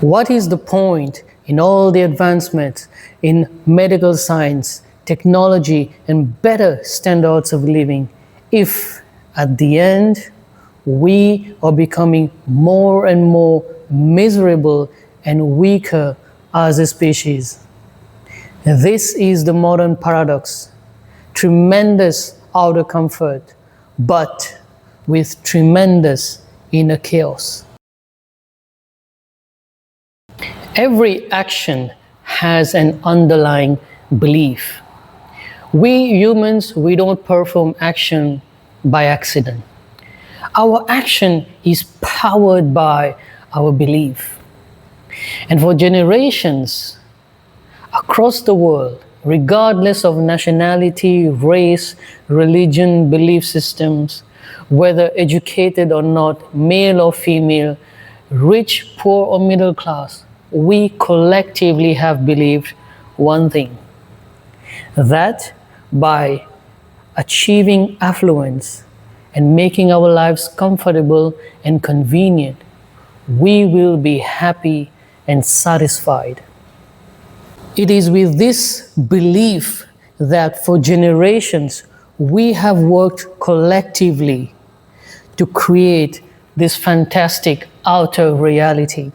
What is the point in all the advancements in medical science, technology, and better standards of living if at the end we are becoming more and more miserable and weaker as a species? This is the modern paradox. Tremendous outer comfort, but with tremendous inner chaos. Every action has an underlying belief. We humans, we don't perform action by accident. Our action is powered by our belief. And for generations across the world, regardless of nationality, race, religion, belief systems, whether educated or not, male or female, rich, poor, or middle class, we collectively have believed one thing, that by achieving affluence and making our lives comfortable and convenient, we will be happy and satisfied. It is with this belief that for generations we have worked collectively to create this fantastic outer reality.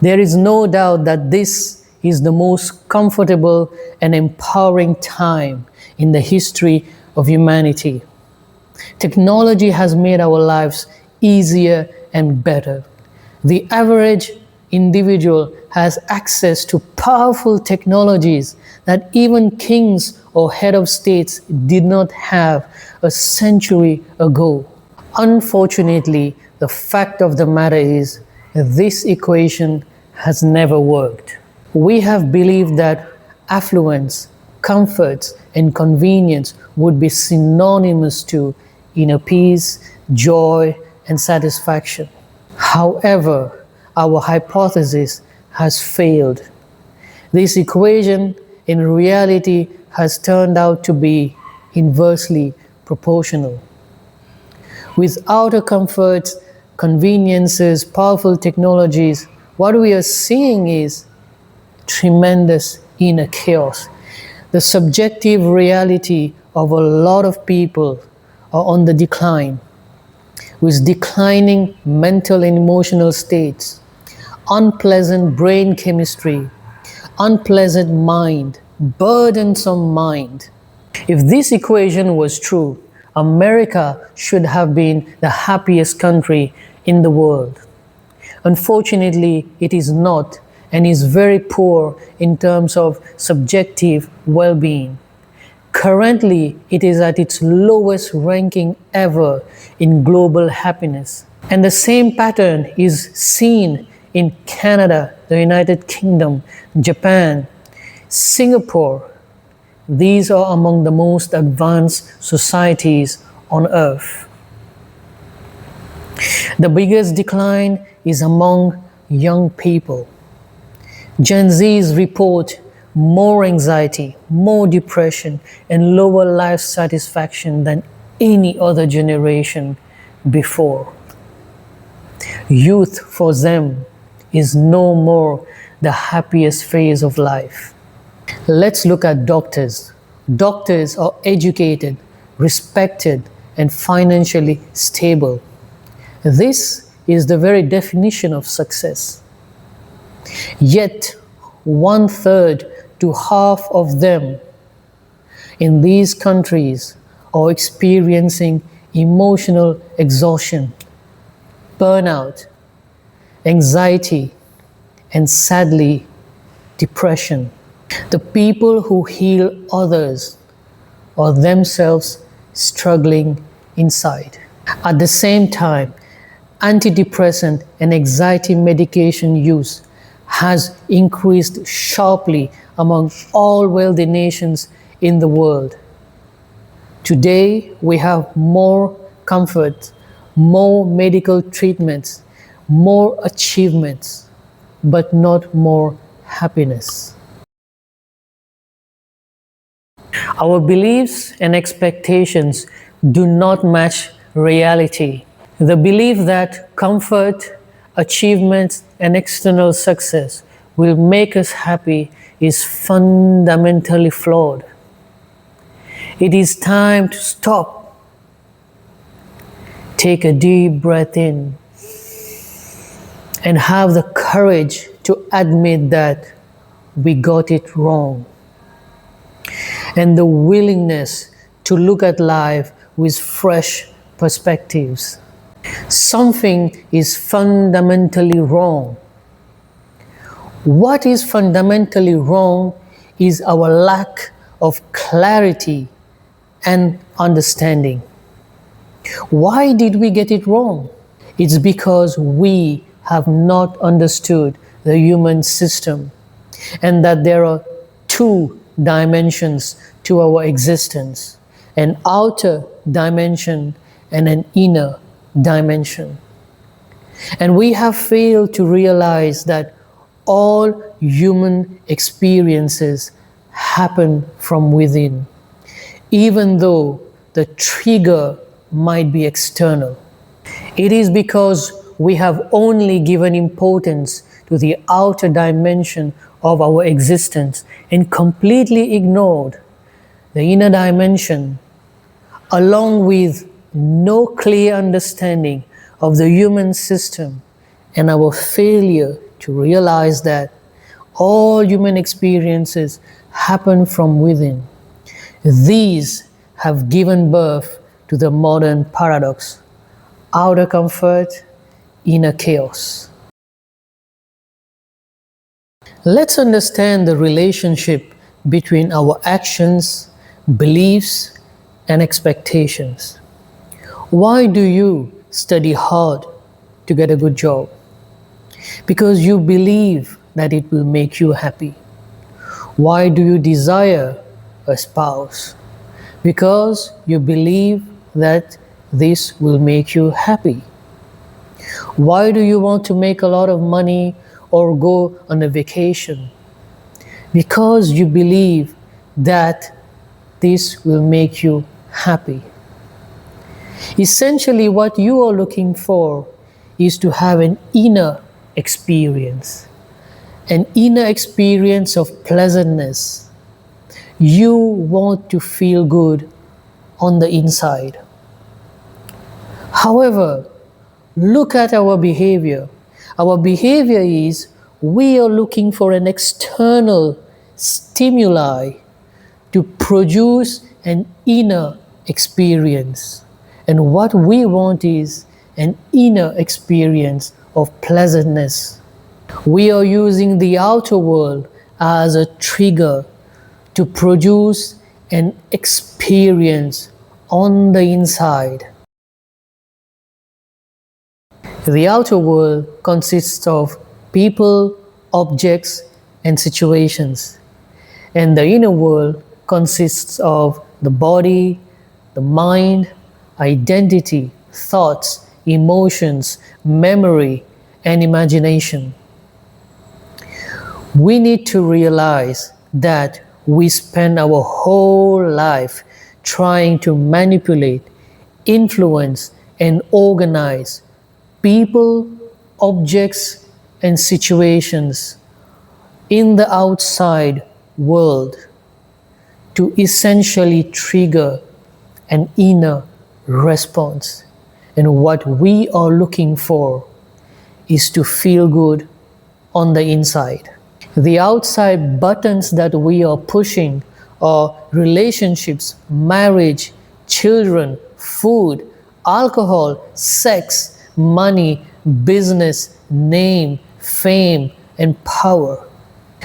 There is no doubt that this is the most comfortable and empowering time in the history of humanity. Technology has made our lives easier and better. The average individual has access to powerful technologies that even kings or head of states did not have a century ago. Unfortunately, the fact of the matter is this equation has never worked. We have believed that affluence, comforts, and convenience would be synonymous to inner peace, joy, and satisfaction. However, our hypothesis has failed. This equation in reality has turned out to be inversely proportional. With outer comforts, conveniences, powerful technologies, what we are seeing is tremendous inner chaos. The subjective reality of a lot of people are on the decline, with declining mental and emotional states, unpleasant brain chemistry, unpleasant mind, burdensome mind. If this equation was true, America should have been the happiest country in the world. Unfortunately, it is not, and is very poor in terms of subjective well-being. Currently, it is at its lowest ranking ever in global happiness. And the same pattern is seen in Canada, the United Kingdom, Japan, Singapore. These are among the most advanced societies on earth. The biggest decline is among young people. Gen Zs report more anxiety, more depression, and lower life satisfaction than any other generation before. Youth for them is no more the happiest phase of life. Let's look at doctors. Doctors are educated, respected, and financially stable. This is the very definition of success. Yet, 1/3 to half of them in these countries are experiencing emotional exhaustion, burnout, anxiety, and sadly, depression. The people who heal others are themselves struggling inside. At the same time, antidepressant and anxiety medication use has increased sharply among all wealthy nations in the world. Today, we have more comfort, more medical treatments, more achievements, but not more happiness. Our beliefs and expectations do not match reality. The belief that comfort, achievements, and external success will make us happy is fundamentally flawed. It is time to stop. Take a deep breath in and have the courage to admit that we got it wrong, and the willingness to look at life with fresh perspectives. Something is fundamentally wrong. What is fundamentally wrong is our lack of clarity and understanding. Why did we get it wrong? It's because we have not understood the human system, and that there are two dimensions to our existence: an outer dimension and an inner dimension. And we have failed to realize that all human experiences happen from within, even though the trigger might be external. It is because we have only given importance to the outer dimension of our existence and completely ignored the inner dimension, along with no clear understanding of the human system, and our failure to realize that all human experiences happen from within. These have given birth to the modern paradox: outer comfort, inner chaos. Let's understand the relationship between our actions, beliefs, and expectations. Why do you study hard to get a good job? Because you believe that it will make you happy. Why do you desire a spouse? Because you believe that this will make you happy. Why do you want to make a lot of money or go on a vacation? Because you believe that this will make you happy. Essentially, what you are looking for is to have an inner experience of pleasantness. You want to feel good on the inside. However, look at our behavior. Our behavior is we are looking for an external stimuli to produce an inner experience. And what we want is an inner experience of pleasantness. We are using the outer world as a trigger to produce an experience on the inside. The outer world consists of people, objects, and situations. And the inner world consists of the body, the mind, identity, thoughts, emotions, memory, and imagination. We need to realize that we spend our whole life trying to manipulate, influence, and organize people, objects, and situations in the outside world to essentially trigger an inner response. And what we are looking for is to feel good on the inside. The outside buttons that we are pushing are relationships, marriage, children, food, alcohol, sex, money, business, name, fame, and power.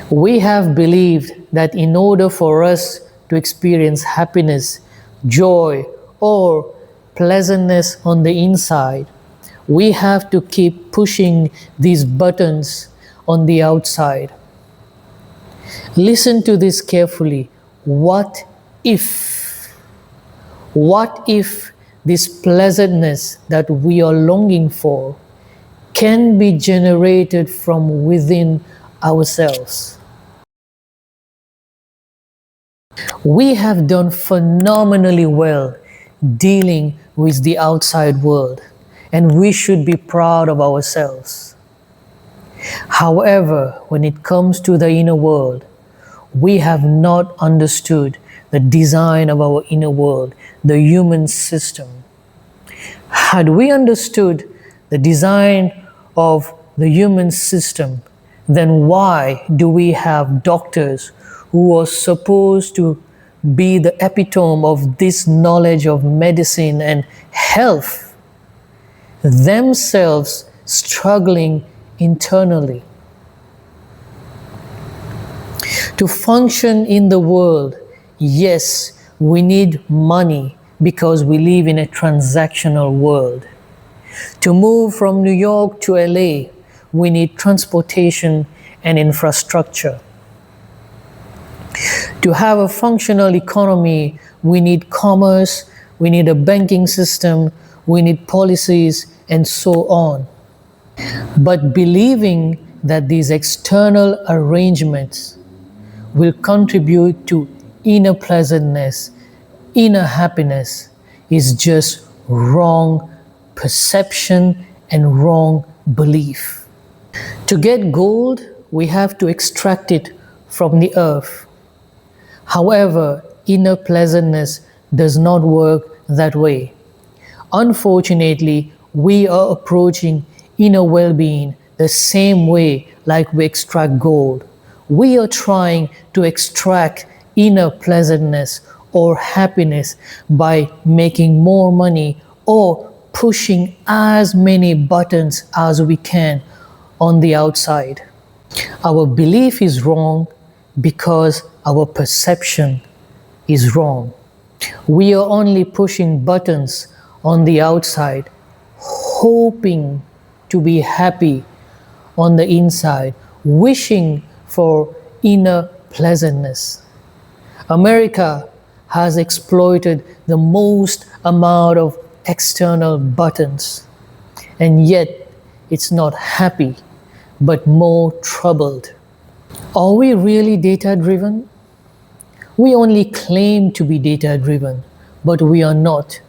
We have believed that in order for us to experience happiness, joy, or pleasantness on the inside, we have to keep pushing these buttons on the outside. Listen to this carefully. What if this pleasantness that we are longing for can be generated from within ourselves? We have done phenomenally well dealing with the outside world, and we should be proud of ourselves. However, when it comes to the inner world, we have not understood the design of our inner world, the human system. Had we understood the design of the human system, then why do we have doctors who are supposed to be the epitome of this knowledge of medicine and health, themselves struggling internally? To function in the world, yes, we need money because we live in a transactional world. To move from New York to LA, we need transportation and infrastructure. To have a functional economy, we need commerce, we need a banking system, we need policies, and so on. But believing that these external arrangements will contribute to inner pleasantness, inner happiness is just wrong perception and wrong belief. To get gold, we have to extract it from the earth. However, inner pleasantness does not work that way. Unfortunately, we are approaching inner well-being the same way like we extract gold. We are trying to extract inner pleasantness or happiness by making more money or pushing as many buttons as we can on the outside. Our belief is wrong because our perception is wrong. We are only pushing buttons on the outside, hoping to be happy on the inside, wishing for inner pleasantness. America has exploited the most amount of external buttons, and yet it's not happy, but more troubled. Are we really data driven? We only claim to be data driven, but we are not.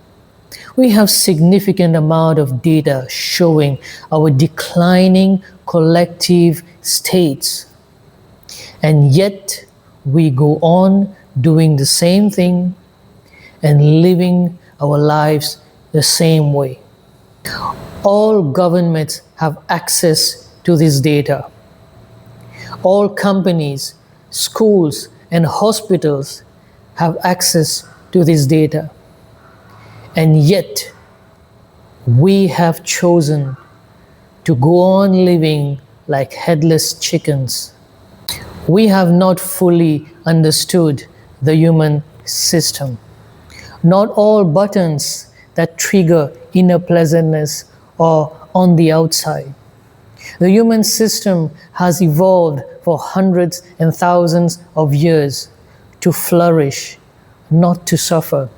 We have significant amount of data showing our declining collective states, and yet we go on doing the same thing and living our lives the same way. All governments have access to this data. All companies, schools, and hospitals have access to this data. And yet, we have chosen to go on living like headless chickens. We have not fully understood the human system. Not all buttons that trigger inner pleasantness are on the outside. The human system has evolved for hundreds and thousands of years to flourish, not to suffer.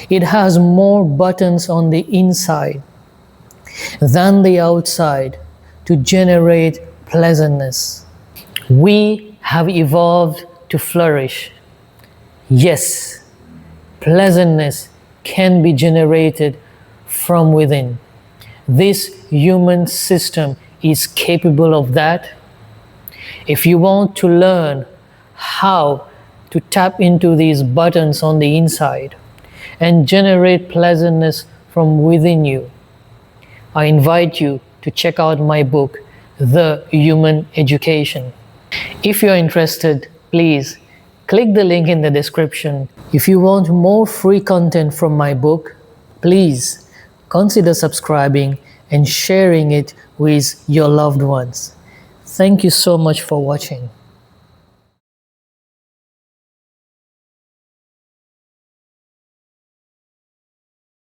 It has more buttons on the inside than the outside to generate pleasantness. We have evolved to flourish. Yes, pleasantness can be generated from within. This human system is capable of that. If you want to learn how to tap into these buttons on the inside and generate pleasantness from within you, I invite you to check out my book, The Human Education. If you're interested, please click the link in the description. If you want more free content from my book, please consider subscribing and sharing it with your loved ones. Thank you so much for watching.